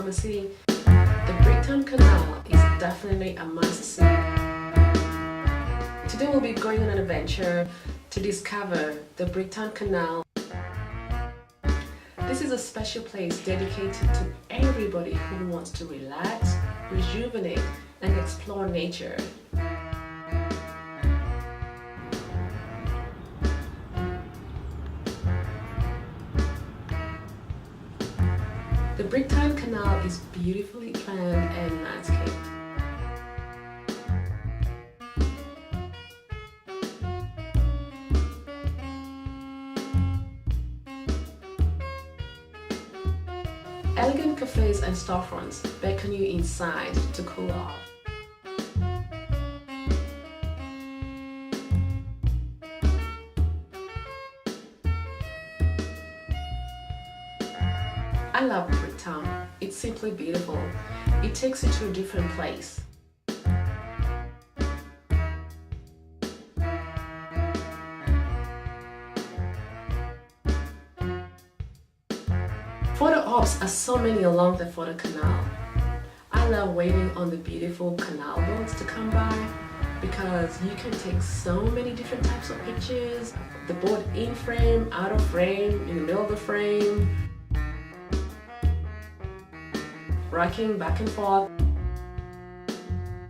Oklahoma City, the Bricktown Canal is definitely a must-see. Today we'll be going on an adventure to discover the Bricktown Canal. This is a special place dedicated to everybody who wants to relax, rejuvenate, and explore nature. The Bricktown Canal is beautifully planned and landscaped. Elegant cafes and storefronts beckon you inside to cool off. I love Bricktown. It's simply beautiful. It takes you to a different place. Photo ops are so many along the photo canal. I love waiting on the beautiful canal boats to come by because you can take so many different types of pictures. The boat in frame, out of frame, in the middle of the frame, rocking back and forth.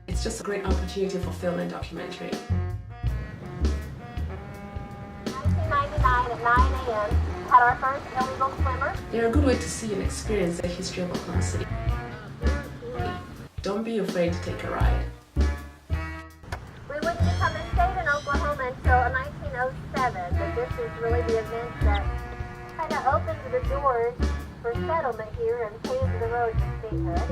It's just a great opportunity for film and documentary. 1999 at 9 a.m. had our first illegal swimmer. They're a good way to see and experience the history of Oklahoma City. Don't be afraid to take a ride. We wouldn't become a state in Oklahoma until 1907, but this is really the event that kind of opened the doors for settlement here and paved the road to statehood.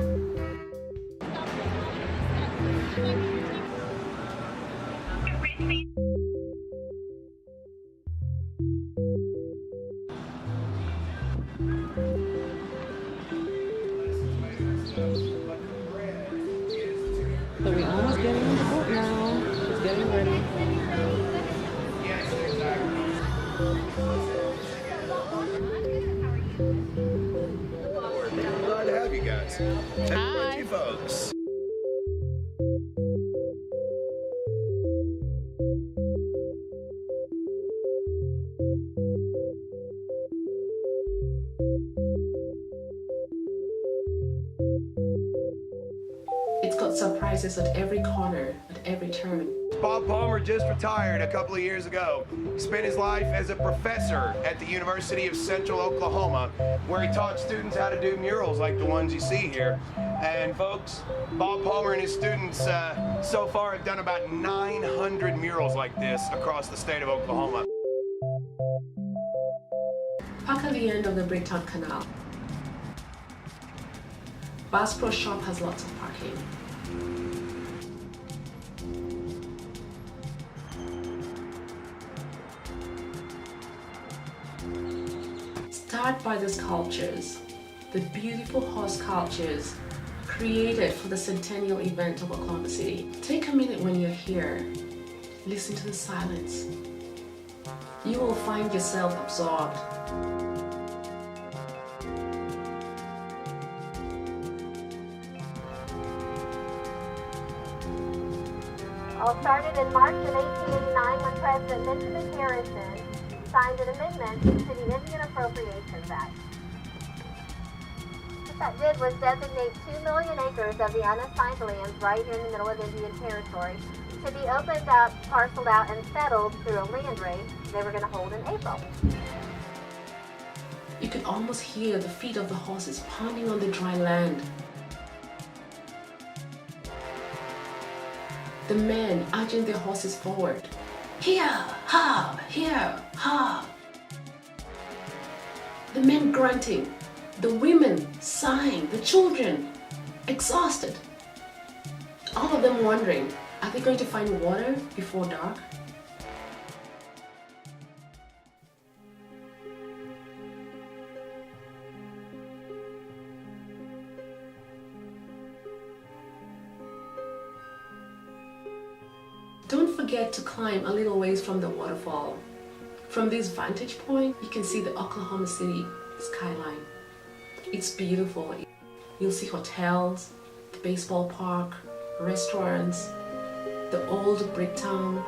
So we almost getting on the boat now. It's getting ready. Glad to have you guys. Hi. You folks. It's got surprises at every corner, at every turn. Bob Palmer just retired a couple of years ago. He spent his life as a professor at the University of Central Oklahoma, where he taught students how to do murals like the ones you see here. And folks, Bob Palmer and his students so far have done about 900 murals like this across the state of Oklahoma. Park at the end of the Bricktown Canal. Bass Pro Shop has lots of parking. Start by the sculptures, the beautiful horse sculptures created for the centennial event of Oklahoma City. Take a minute when you're here. Listen to the silence. You will find yourself absorbed. All started in March of 1889 when President Benjamin Harrison signed an amendment to the Indian Appropriations Act. What that did was designate 2 million acres of the unassigned lands right here in the middle of Indian Territory to be opened up, parceled out, and settled through a land race they were going to hold in April. You could almost hear the feet of the horses pounding on the dry land. The men urging their horses forward. Here, ha! Here, ha! The men grunting, the women sighing, the children exhausted. All of them wondering, are they going to find water before dark? Don't forget to climb a little ways from the waterfall. From this vantage point, you can see the Oklahoma City skyline. It's beautiful. You'll see hotels, the baseball park, restaurants, the old Bricktown.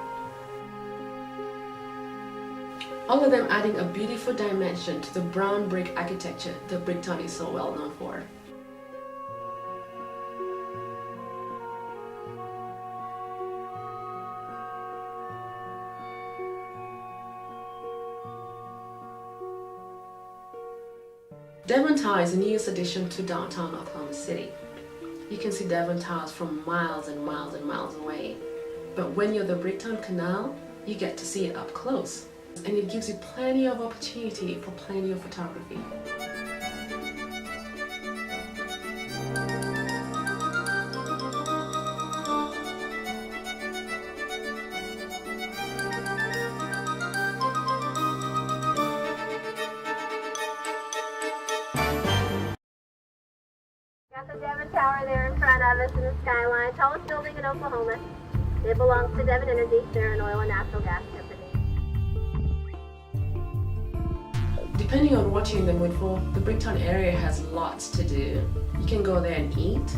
All of them adding a beautiful dimension to the brown brick architecture that Bricktown is so well known for. Devon Tower is the newest addition to downtown Oklahoma City. You can see Devon Towers from miles and miles and miles away. But when you're at the Bricktown Canal, you get to see it up close. And it gives you plenty of opportunity for plenty of photography. Got the Devon Tower there in front of us in the skyline, tallest building in Oklahoma. It belongs to Devon Energy. They're an oil and natural gas company. Depending on what you're in the mood for, the Bricktown area has lots to do. You can go there and eat.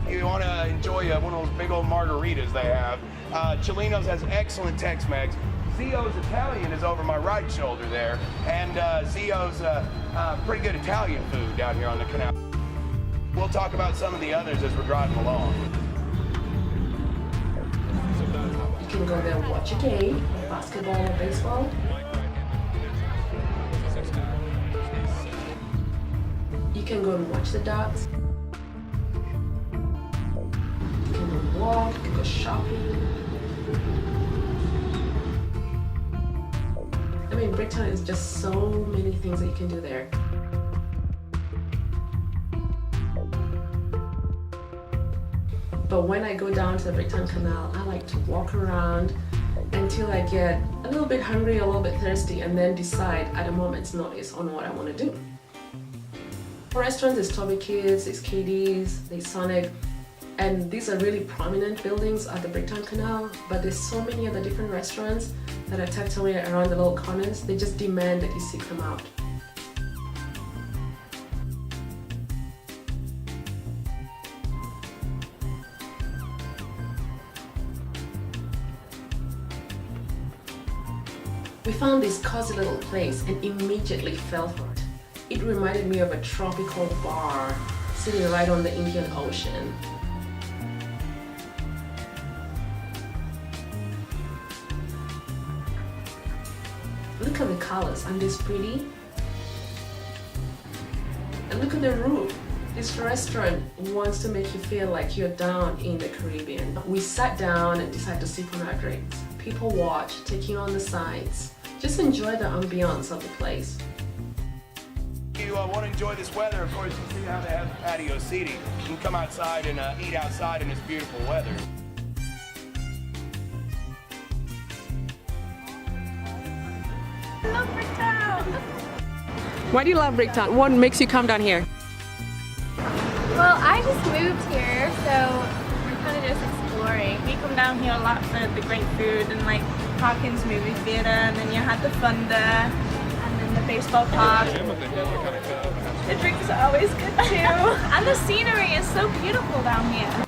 You want to enjoy one of those big old margaritas they have. Chilino's has excellent Tex-Mex. Zio's Italian is over my right shoulder there. And Zio's pretty good Italian food down here on the canal. We'll talk about some of the others as we're driving along. You can go there and watch a game, basketball or baseball. You can go and watch the ducks. You can go walk, you can go shopping. I mean, Bricktown is just so many things that you can do there. But when I go down to the Bricktown Canal, I like to walk around until I get a little bit hungry, a little bit thirsty, and then decide at a moment's notice on what I want to do. For restaurants, there's Toby Kids, there's KD's, there's Sonic, and these are really prominent buildings at the Bricktown Canal, but there's so many other different restaurants that are tucked away around the little corners. They just demand that you seek them out. We found this cozy little place and immediately fell for it. It reminded me of a tropical bar sitting right on the Indian Ocean. Look at the colors, aren't they pretty? And look at the roof. This restaurant wants to make you feel like you're down in the Caribbean. We sat down and decided to sip on our drinks. People watch, taking on the sights. Just enjoy the ambiance of the place. You want to enjoy this weather, of course, you see how they have patio seating. You can come outside and eat outside in this beautiful weather. I love Bricktown! Why do you love Bricktown? What makes you come down here? Well, I just moved here, so we're kind of just exploring. We come down here a lot for the great food and like Hawkins movie theater, and then you had the Thunder, and then the baseball park. The drinks are always good too, and the scenery is so beautiful down here.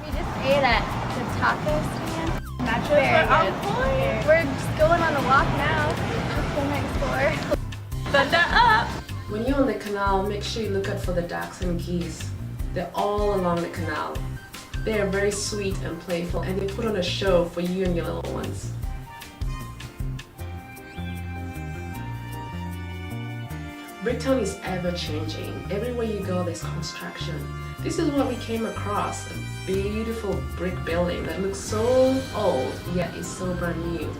We just ate at the taco stand. Nachos are on point. We're just going on a walk now. Let's go next door. Thunder up! When you're on the canal, make sure you look out for the ducks and geese. They're all along the canal. They are very sweet and playful, and they put on a show for you and your little ones. Bricktown is ever changing. Everywhere you go, there's construction. This is what we came across, a beautiful brick building that looks so old, yet is so brand new.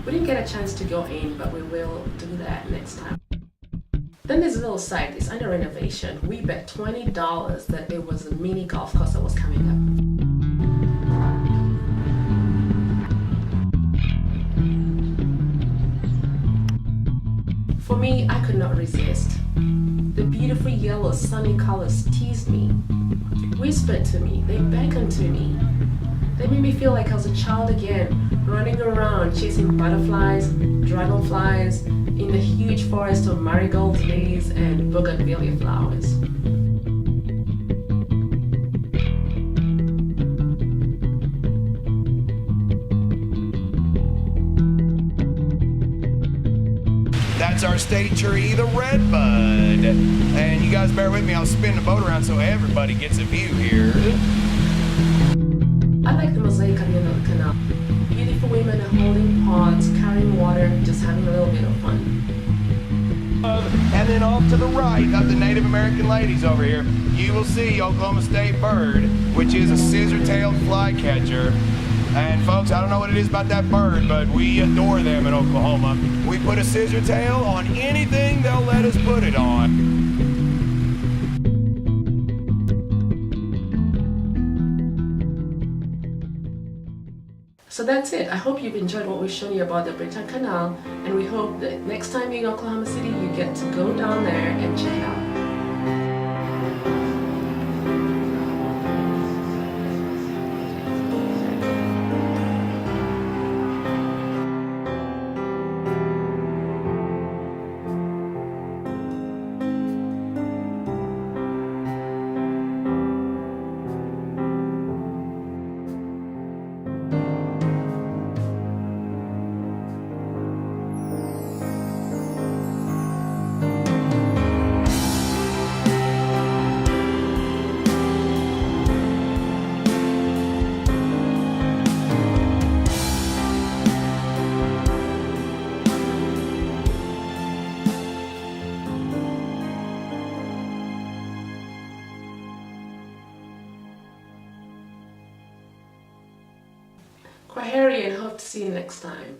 We didn't get a chance to go in, but we will do that next time. Then there's a little site, it's under renovation. We bet $20 that there was a mini golf course that was coming up. For me, I could not resist. The beautiful yellow sunny colors teased me, whispered to me, they beckoned to me. They made me feel like I was a child again, running around chasing butterflies, dragonflies, in the huge forest of marigold lilies and bougainvillea flowers. That's our state tree, the redbud. And you guys bear with me, I'll spin the boat around so everybody gets a view here. I like the mosaic at the end of the canal. Beautiful women holding pots, carrying water, just having a little bit of fun. And then off to the right of the Native American ladies over here, you will see Oklahoma State bird, which is a scissor-tailed flycatcher. And folks, I don't know what it is about that bird, but we adore them in Oklahoma. We put a scissor tail on anything they'll let us put it on. So that's it. I hope you've enjoyed what we've shown you about the Bricktown Canal, and we hope that next time you're in Oklahoma City, you get to go down there and check it out. Kwaheri, and hope to see you next time.